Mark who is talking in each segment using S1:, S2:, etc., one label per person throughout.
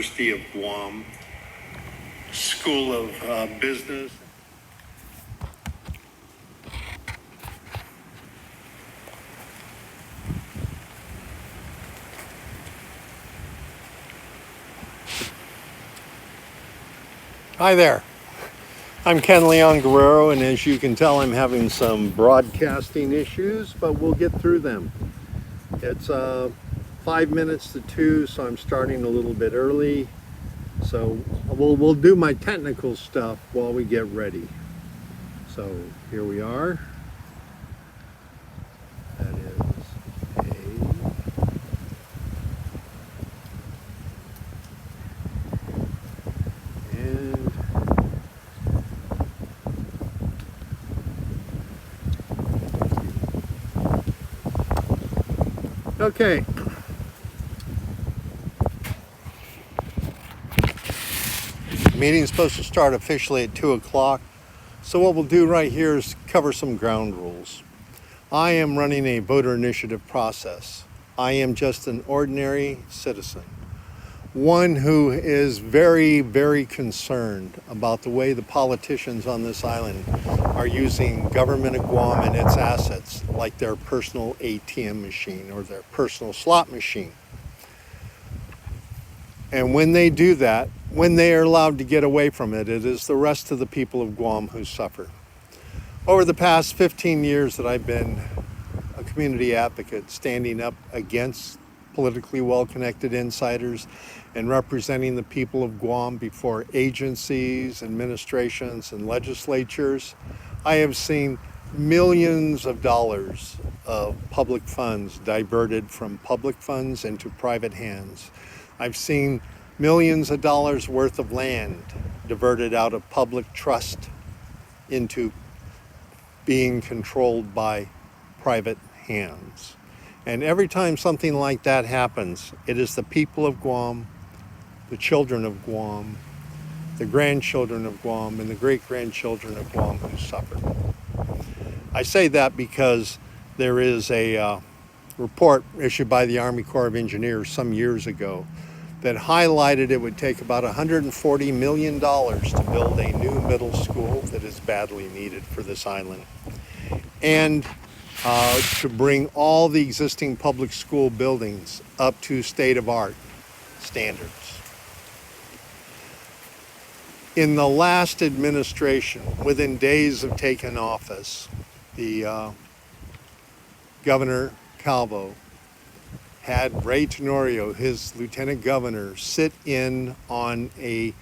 S1: University of Guam School of Business. Hi there. I'm Ken Leon-Guerrero, and as you can tell, I'm having some broadcasting issues, but we'll get through them. It's 5 minutes to 2, so I'm starting a little bit early. So we'll do my technical stuff while we get ready. So here we are. That is and okay. The meeting's supposed to start officially at 2 o'clock. So what we'll do right here is cover some ground rules. I am running a voter initiative process. I am just an ordinary citizen, one who is very, very concerned about the way the politicians on this island are using government of Guam and its assets like their personal ATM machine or their personal slot machine. And when they do that, when they are allowed to get away from it, it is the rest of the people of Guam who suffer. Over the past 15 years that I've been a community advocate standing up against politically well-connected insiders and representing the people of Guam before agencies, administrations, and legislatures, I have seen millions of dollars of public funds diverted from public funds into private hands. I've seen millions of dollars worth of land diverted out of public trust into being controlled by private hands. And every time something like that happens, it is the people of Guam, the children of Guam, the grandchildren of Guam, and the great-grandchildren of Guam who suffer. I say that because there is a report issued by the Army Corps of Engineers some years ago that highlighted it would take about $140 million to build a new middle school that is badly needed for this island, and to bring all the existing public school buildings up to state-of-art standards. In the last administration, within days of taking office, the Governor Calvo had Ray Tenorio, his lieutenant governor, sit in on a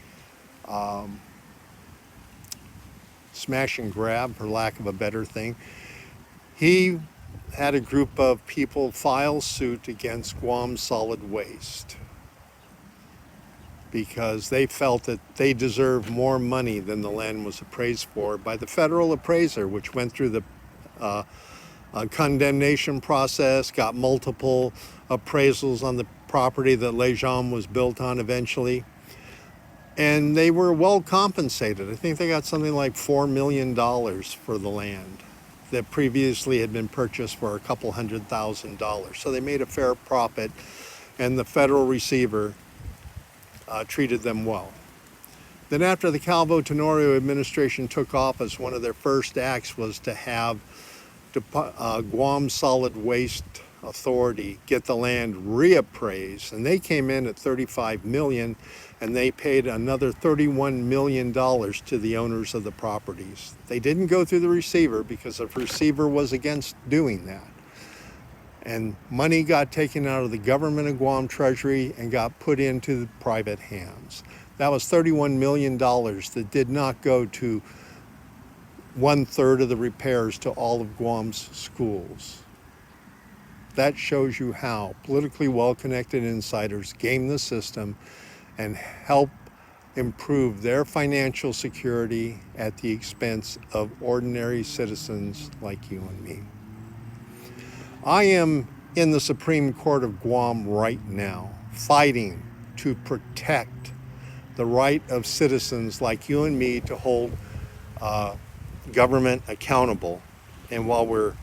S1: smash and grab, for lack of a better thing. He had a group of people file suit against Guam Solid Waste because they felt that they deserved more money than the land was appraised for by the federal appraiser, which went through the condemnation process, got multiple appraisals on the property that Lejean was built on eventually. And they were well compensated. I think they got something like $4 million for the land that previously had been purchased for a couple $100,000. So they made a fair profit, and the federal receiver treated them well. Then after the Calvo Tenorio administration took office, one of their first acts was to have Guam Solid Waste Authority get the land reappraised, and they came in at $35 million, and they paid another $31 million to the owners of the properties. They didn't go through the receiver because the receiver was against doing that. And money got taken out of the government of Guam Treasury and got put into the private hands. That was $31 million that did not go to 1/3 of the repairs to all of Guam's schools. That shows you how politically well-connected insiders game the system and help improve their financial security at the expense of ordinary citizens like you and me. I am in the Supreme Court of Guam right now, fighting to protect the right of citizens like you and me to hold government accountable. And while we're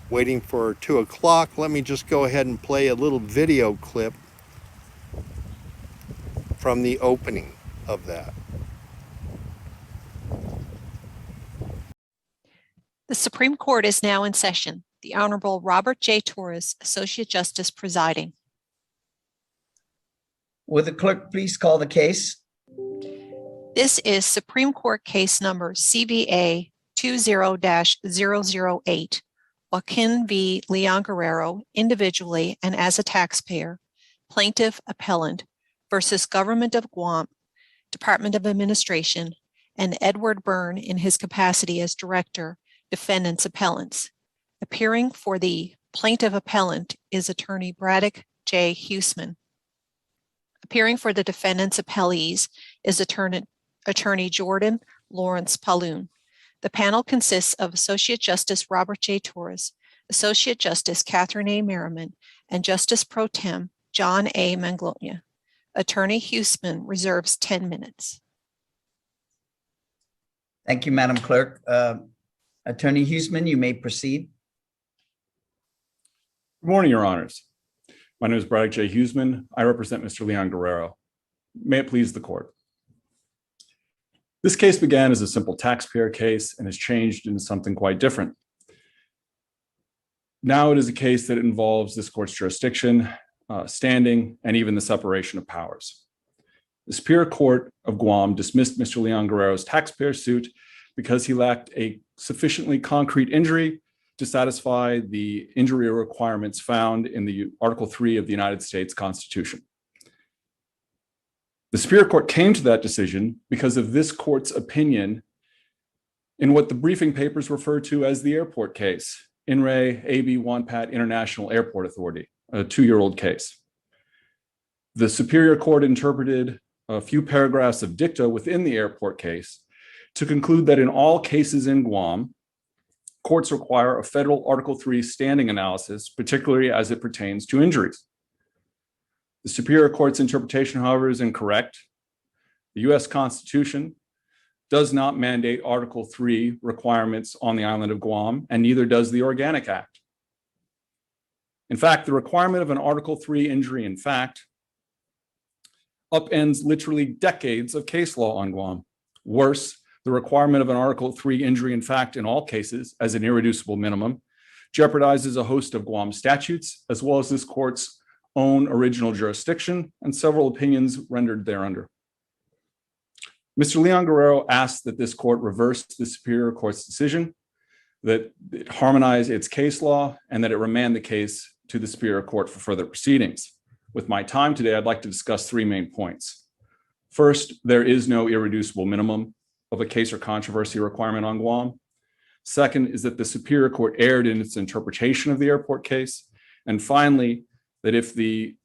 S1: waiting for 2 o'clock, let me just go ahead and play a little video clip from the opening of that.
S2: The Supreme Court is now in session. The Honorable Robert J. Torres, Associate Justice presiding.
S3: Would the clerk please call the case?
S2: This is Supreme Court case number CBA 20-008, Joaquin v. Leon-Guerrero, individually and as a taxpayer, plaintiff appellant versus Government of Guam, Department of Administration, and Edward Byrne in his capacity as director, defendants appellants. Appearing for the plaintiff appellant is attorney Braddock J. Huseman. Appearing for the defendants appellees is attorney Jordan Lawrence Paloon. The panel consists of Associate Justice Robert J. Torres, Associate Justice Catherine A. Merriman, and Justice Pro Tem John A. Manglona. Attorney Huseman reserves 10 minutes.
S3: Thank you, Madam Clerk. Attorney Huseman, you may proceed.
S4: Good morning, Your Honors. My name is Braddock J. Huseman. I represent Mr. Leon-Guerrero. May it please the court. This case began as a simple taxpayer case and has changed into something quite different. Now it is a case that involves this court's jurisdiction, standing, and even the separation of powers. The Superior Court of Guam dismissed Mr. Leon-Guerrero's taxpayer suit because he lacked a sufficiently concrete injury to satisfy the injury requirements found in the Article 3 of the United States Constitution. The Superior Court came to that decision because of this court's opinion in what the briefing papers refer to as the airport case, In Re AB Wanpat International Airport Authority, a 2-year-old case. The Superior Court interpreted a few paragraphs of dicta within the airport case to conclude that in all cases in Guam, courts require a federal Article 3 standing analysis, particularly as it pertains to injuries. The Superior Court's interpretation, however, is incorrect. The U.S. Constitution does not mandate Article 3 requirements on the island of Guam, and neither does the Organic Act. In fact, the requirement of an Article 3 injury in fact upends literally decades of case law on Guam. Worse, the requirement of an Article 3 injury in fact in all cases as an irreducible minimum jeopardizes a host of Guam statutes, as well as this court's own original jurisdiction and several opinions rendered thereunder. Mr. Leon-Guerrero asked that this court reverse the Superior Court's decision, that it harmonize its case law, and that it remand the case to the Superior Court for further proceedings. With my time today, I'd like to discuss 3 main points. First, there is no irreducible minimum of a case or controversy requirement on Guam. Second is that the Superior Court erred in its interpretation of the airport case. And finally, that if the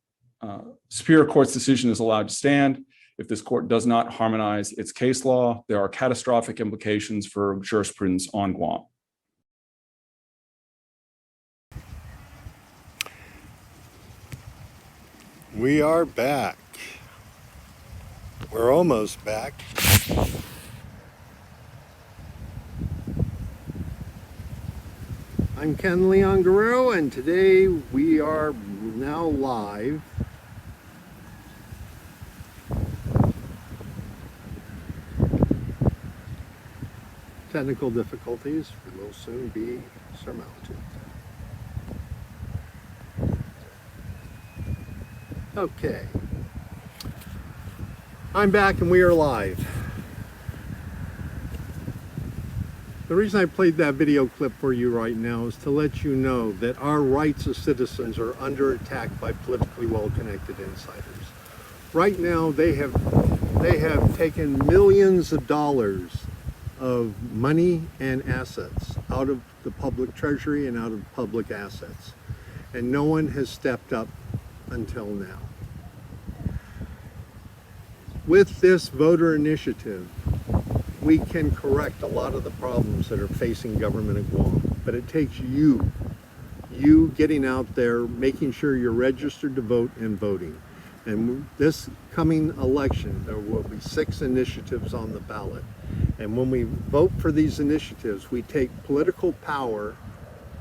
S4: Superior Court's decision is allowed to stand, if this court does not harmonize its case law, there are catastrophic implications for jurisprudence on Guam.
S1: We are back. We're almost back. I'm Ken Leon-Guerrero, and today we are now live. Technical difficulties will soon be surmounted. Okay. I'm back and we are live. The reason I played that video clip for you right now is to let you know that our rights as citizens are under attack by politically well-connected insiders. Right now, they have taken millions of dollars of money and assets out of the public treasury and out of public assets, and no one has stepped up until now. With this voter initiative, we can correct a lot of the problems that are facing government of Guam, but it takes you getting out there, making sure you're registered to vote and voting. And this coming election, there will be 6 initiatives on the ballot. And when we vote for these initiatives, we take political power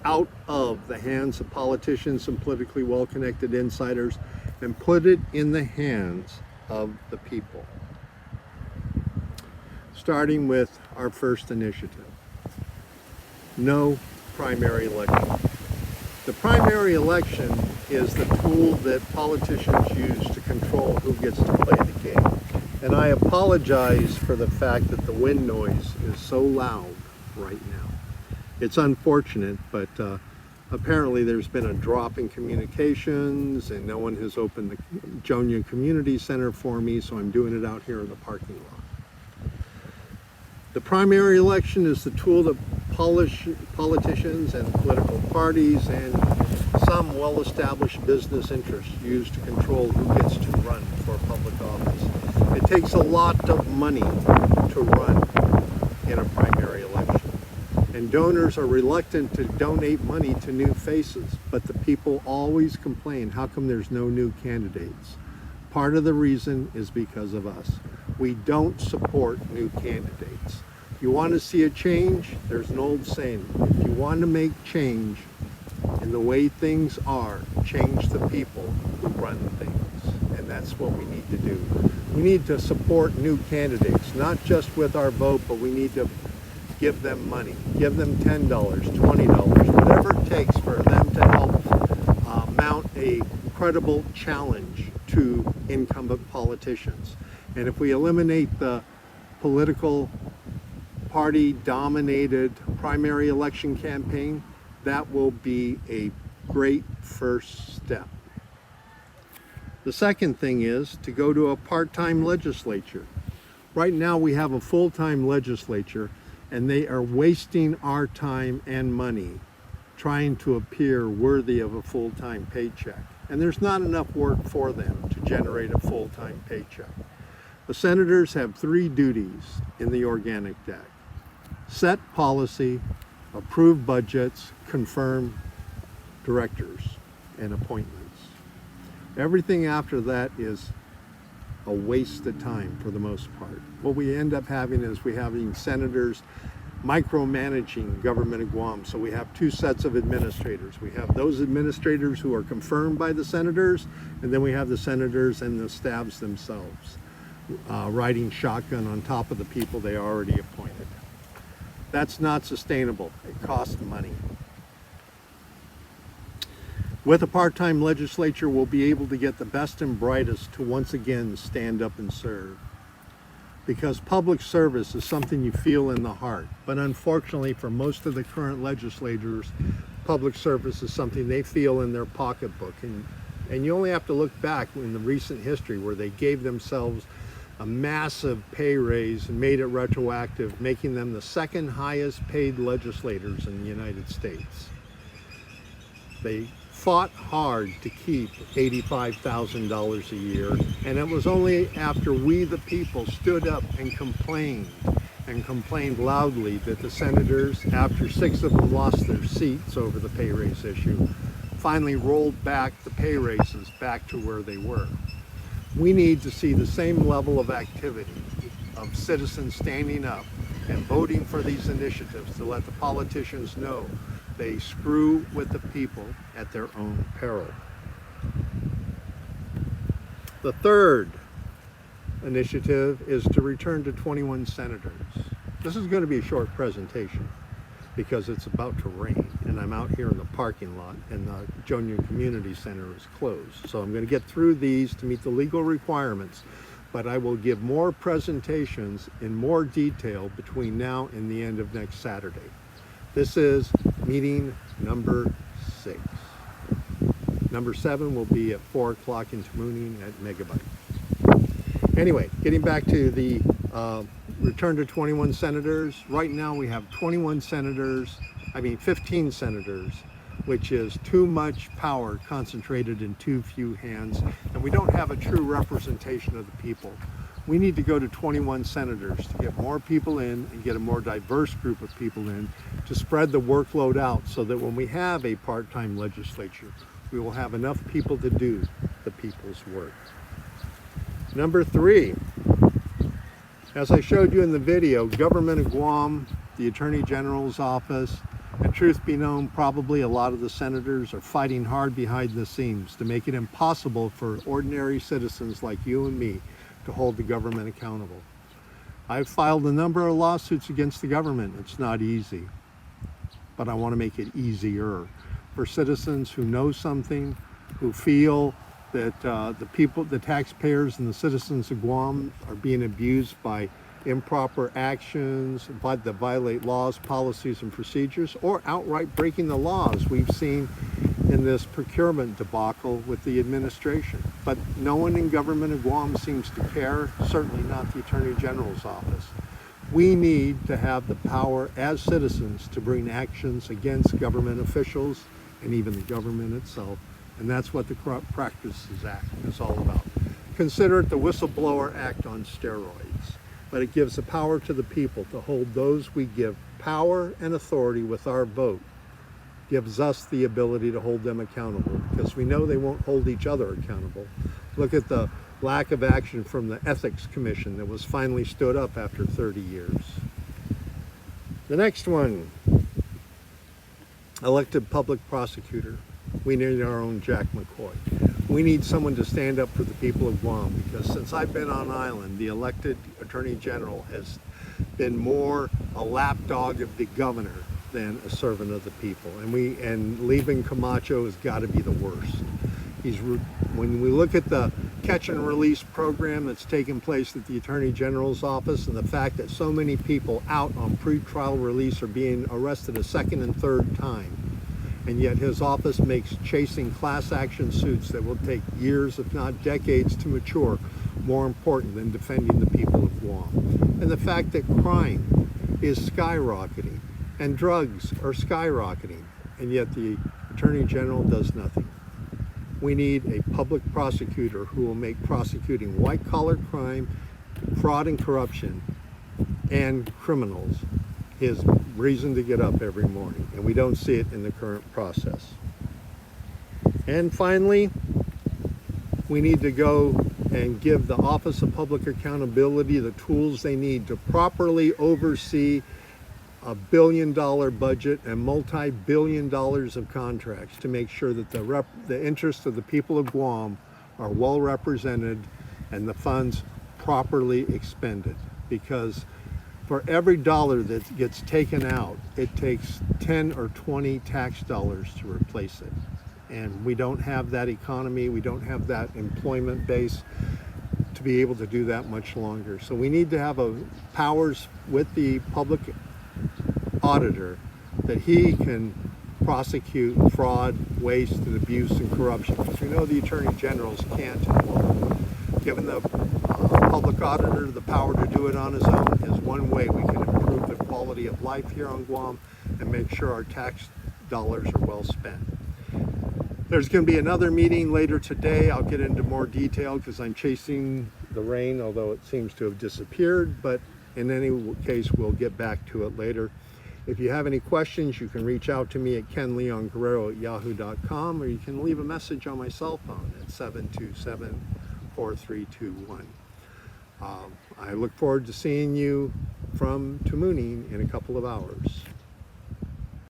S1: out of the hands of politicians and politically well-connected insiders and put it in the hands of the people. Starting with our first initiative, no primary election. The primary election is the tool that politicians use to control who gets to play the game. And I apologize for the fact that the wind noise is so loud right now. It's unfortunate, but apparently there's been a drop in communications and no one has opened the Yona Community Center for me, so I'm doing it out here in the parking lot. The primary election is the tool that politicians and political parties and some well-established business interests use to control who gets to run for public office. It takes a lot of money to run in a primary election. And donors are reluctant to donate money to new faces, but the people always complain, how come there's no new candidates? Part of the reason is because of us. We don't support new candidates. You want to see a change? There's an old saying, if you want to make change in the way things are, change the people who run things. And that's what we need to do. We need to support new candidates, not just with our vote, but we need to give them money. Give them $10, $20, whatever it takes for them to help mount a credible challenge to incumbent politicians. And if we eliminate the political party-dominated primary election campaign, that will be a great first step. The second thing is to go to a part-time legislature. Right now we have a full-time legislature and they are wasting our time and money trying to appear worthy of a full-time paycheck. And there's not enough work for them to generate a full-time paycheck. The senators have 3 duties in the Organic Act: set policy, approve budgets, confirm directors and appointments. Everything after that is a waste of time for the most part. What we end up having is senators micromanaging government of Guam. So we have 2 sets of administrators. We have those administrators who are confirmed by the senators, and then we have the senators and the staffs themselves riding shotgun on top of the people they already appointed. That's not sustainable. It costs money. With a part-time legislature, we'll be able to get the best and brightest to once again stand up and serve. Because public service is something you feel in the heart. But unfortunately, for most of the current legislators, public service is something they feel in their pocketbook. And you only have to look back in the recent history where they gave themselves a massive pay raise and made it retroactive, making them the second highest paid legislators in the United States. They fought hard to keep $85,000 a year, and it was only after we the people stood up and complained loudly that the senators, after 6 of them lost their seats over the pay raise issue, finally rolled back the pay raises back to where they were. We need to see the same level of activity of citizens standing up and voting for these initiatives to let the politicians know they screw with the people at their own peril. The third initiative is to return to 21 senators. This is going to be a short presentation because it's about to rain and I'm out here in the parking lot and the Yona Community Center is closed. So I'm going to get through these to meet the legal requirements, but I will give more presentations in more detail between now and the end of next Saturday. This is meeting number 6. Number 7 will be at 4 o'clock in Tamuning at Megabyte. Anyway, getting back to the return to 21 senators. Right now we have 15 senators, which is too much power concentrated in too few hands, and we don't have a true representation of the people. We need to go to 21 senators to get more people in and get a more diverse group of people in to spread the workload out so that when we have a part-time legislature, we will have enough people to do the people's work. Number 3, as I showed you in the video, Government of Guam, the Attorney General's office, and truth be known, probably a lot of the senators are fighting hard behind the scenes to make it impossible for ordinary citizens like you and me to hold the government accountable. I've filed a number of lawsuits against the government. It's not easy, but I want to make it easier for citizens who know something, who feel that the taxpayers and the citizens of Guam are being abused by improper actions that violate laws, policies, and procedures, or outright breaking the laws we've seen in this procurement debacle with the administration. But no one in government of Guam seems to care, certainly not the Attorney General's office. We need to have the power as citizens to bring actions against government officials and even the government itself. And that's what the Corrupt Practices Act is all about. Consider it the Whistleblower Act on steroids, but it gives the power to the people to hold those we give power and authority with our vote. Gives us the ability to hold them accountable, because we know they won't hold each other accountable. Look at the lack of action from the Ethics Commission that was finally stood up after 30 years. The next one, elected public prosecutor. We need our own Jack McCoy. We need someone to stand up for the people of Guam, because since I've been on island, the elected Attorney General has been more a lapdog of the governor than a servant of the people. And leaving Camacho has got to be the worst. When we look at the catch and release program that's taking place at the Attorney General's office, and the fact that so many people out on pretrial release are being arrested a second and third time, and yet his office makes chasing class action suits that will take years, if not decades, to mature more important than defending the people of Guam. And the fact that crime is skyrocketing and drugs are skyrocketing, and yet the Attorney General does nothing. We need a public prosecutor who will make prosecuting white-collar crime, fraud and corruption, and criminals his reason to get up every morning, and we don't see it in the current process. And finally, we need to go and give the Office of Public Accountability the tools they need to properly oversee a billion-dollar budget and multi-billion dollars of contracts to make sure that the interests of the people of Guam are well represented and the funds properly expended. Because for every dollar that gets taken out, it takes 10 or 20 tax dollars to replace it. And we don't have that economy, we don't have that employment base to be able to do that much longer. So we need to have powers with the public auditor that he can prosecute fraud, waste, and abuse and corruption. Because we know the Attorney Generals can't and won't. Given the public auditor the power to do it on his own is one way we can improve the quality of life here on Guam and make sure our tax dollars are well spent. There's going to be another meeting later today. I'll get into more detail because I'm chasing the rain, although it seems to have disappeared, but in any case, we'll get back to it later. If you have any questions, you can reach out to me at kenleonguerrero@yahoo.com, or you can leave a message on my cell phone at 727-4321. I look forward to seeing you from Tamuning in a couple of hours.